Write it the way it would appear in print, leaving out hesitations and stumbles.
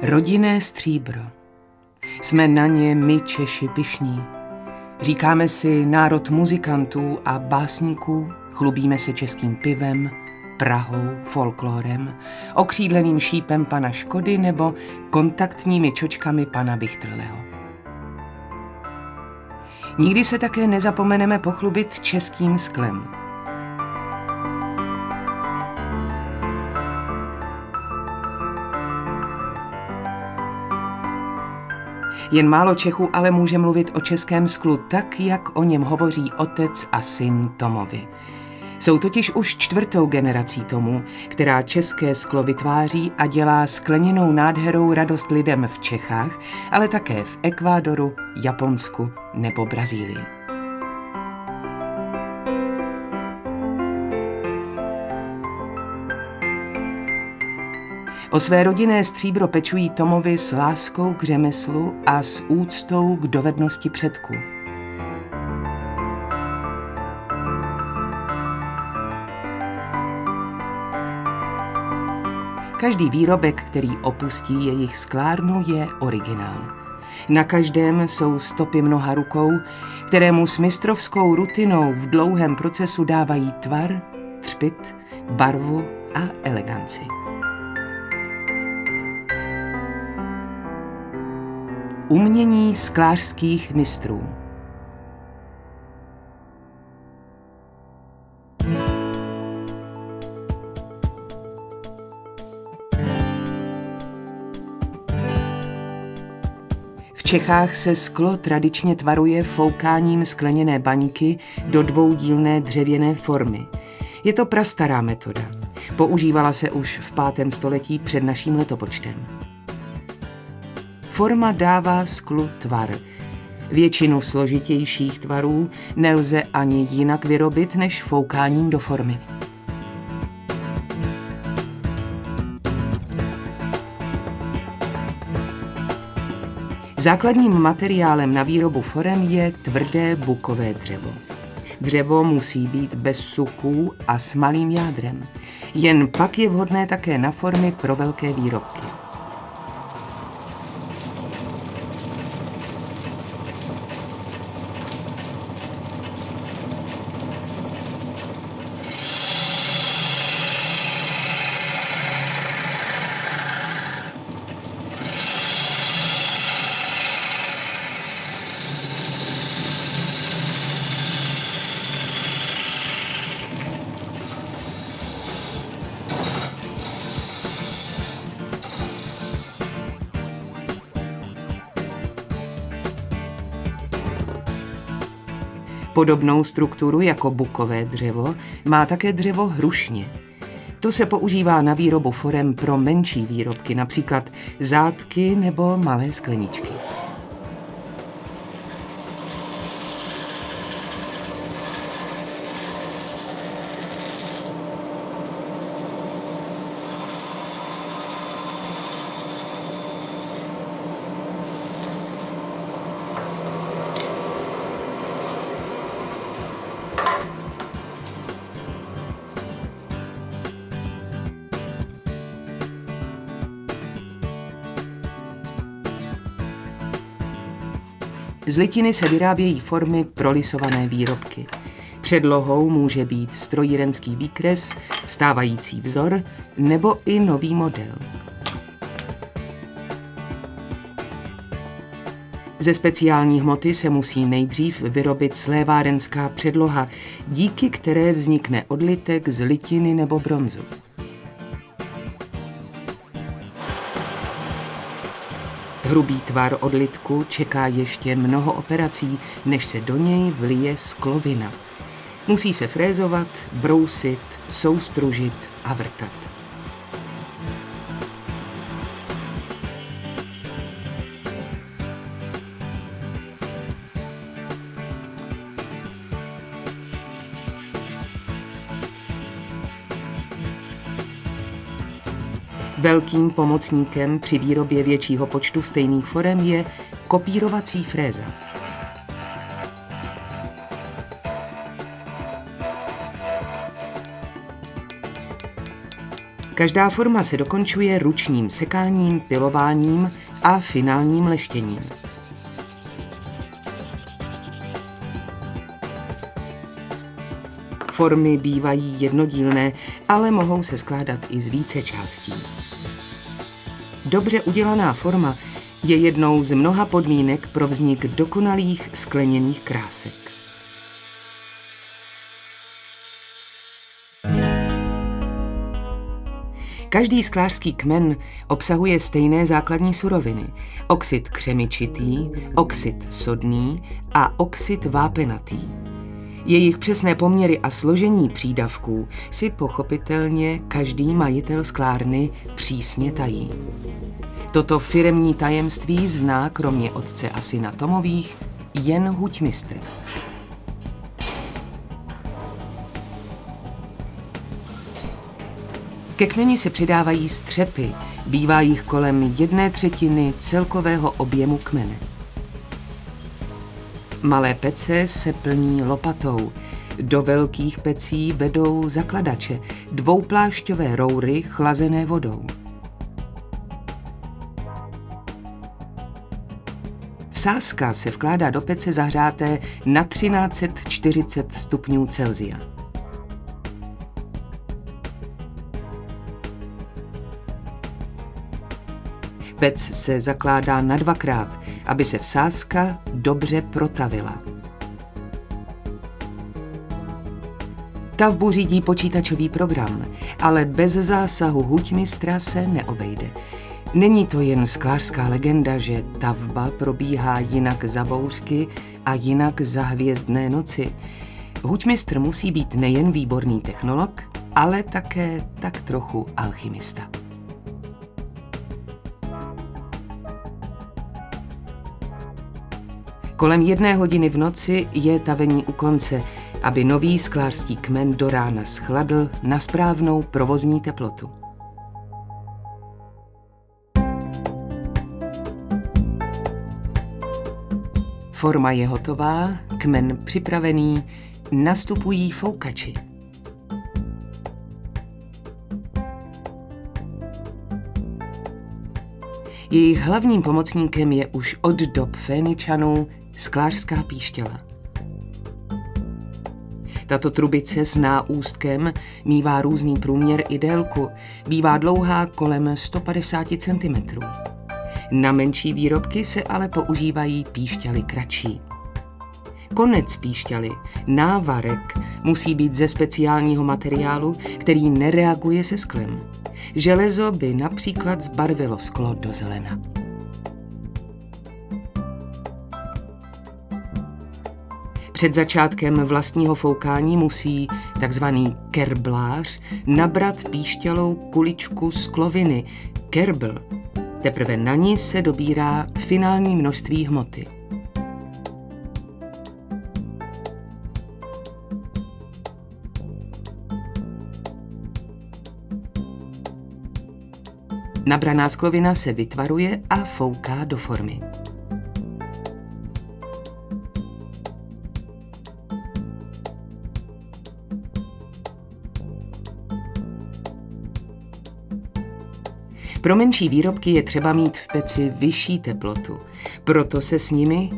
Rodinné stříbro. Jsme na ně my Češi pyšní. Říkáme si národ muzikantů a básníků, chlubíme se českým pivem, Prahou, folklórem, okřídleným šípem pana Škody nebo kontaktními čočkami pana Vichtrleho. Nikdy se také nezapomeneme pochlubit českým sklem. Jen málo Čechů ale může mluvit o českém sklu tak, jak o něm hovoří otec a syn Tomovi. Jsou totiž už 4. generací Tomů, která české sklo vytváří a dělá skleněnou nádherou radost lidem v Čechách, ale také v Ekvádoru, Japonsku nebo Brazílii. O své rodinné stříbro pečují Tomovi s láskou k řemeslu a s úctou k dovednosti předků. Každý výrobek, který opustí jejich sklárnu, je originál. Na každém jsou stopy mnoha rukou, kterému s mistrovskou rutinou v dlouhém procesu dávají tvar, třpyt, barvu a eleganci. Umění sklářských mistrů. V Čechách se sklo tradičně tvaruje foukáním skleněné baňky do dvoudílné dřevěné formy. Je to prastará metoda. Používala se už v 5. století před naším letopočtem. Forma dává sklu tvar. Většinu složitějších tvarů nelze ani jinak vyrobit než foukáním do formy. Základním materiálem na výrobu forem je tvrdé bukové dřevo. Dřevo musí být bez suků a s malým jádrem. Jen pak je vhodné také na formy pro velké výrobky. Podobnou strukturu jako bukové dřevo má také dřevo hrušně. To se používá na výrobu forem pro menší výrobky, například zátky nebo malé skleničky. Z litiny se vyrábějí formy pro lisované výrobky. Předlohou může být strojírenský výkres, stávající vzor nebo i nový model. Ze speciální hmoty se musí nejdřív vyrobit slévárenská předloha, díky které vznikne odlitek z litiny nebo bronzu. Hrubý tvar odlitku čeká ještě mnoho operací, než se do něj vlije sklovina. Musí se frézovat, brousit, soustružit a vrtat. Velkým pomocníkem při výrobě většího počtu stejných forem je kopírovací fréza. Každá forma se dokončuje ručním sekáním, pilováním a finálním leštěním. Formy bývají jednodílné, ale mohou se skládat i z více částí. Dobře udělaná forma je jednou z mnoha podmínek pro vznik dokonalých skleněných krásek. Každý sklářský kmen obsahuje stejné základní suroviny: oxid křemičitý, oxid sodný a oxid vápenatý. Jejich přesné poměry a složení přídavků si pochopitelně každý majitel sklárny přísně tají. Toto firemní tajemství zná kromě otce a syna Tomových jen huťmistr. Ke kmeni se přidávají střepy, bývá jich kolem 1/3 celkového objemu kmene. Malé pece se plní lopatou. Do velkých pecí vedou zakladače, dvouplášťové roury chlazené vodou. Vsázka se vkládá do pece zahřáté na 1340 stupňů Celsia. Pec se zakládá na 2krát, aby se vsázka dobře protavila. Tavbu řídí počítačový program, ale bez zásahu huťmistra se neobejde. Není to jen sklářská legenda, že tavba probíhá jinak za bouřky a jinak za hvězdné noci. Huťmistr musí být nejen výborný technolog, ale také tak trochu alchymista. Kolem 1 hodiny v noci je tavení u konce, aby nový sklářský kmen do rána schladl na správnou provozní teplotu. Forma je hotová, kmen připravený, nastupují foukači. Jejich hlavním pomocníkem je už od dob Féničanů sklářská píštěla. Tato trubice s náústkem mívá různý průměr i délku, bývá dlouhá kolem 150 cm. Na menší výrobky se ale používají píšťaly kratší. Konec píšťaly, návarek, musí být ze speciálního materiálu, který nereaguje se sklem. Železo by například zbarvilo sklo do zelena. Před začátkem vlastního foukání musí takzvaný kerblář nabrat píšťalou kuličku skloviny, kerbl. Teprve na ní se dobírá finální množství hmoty. Nabraná sklovina se vytvaruje a fouká do formy. Pro menší výrobky je třeba mít v peci vyšší teplotu, proto se s nimi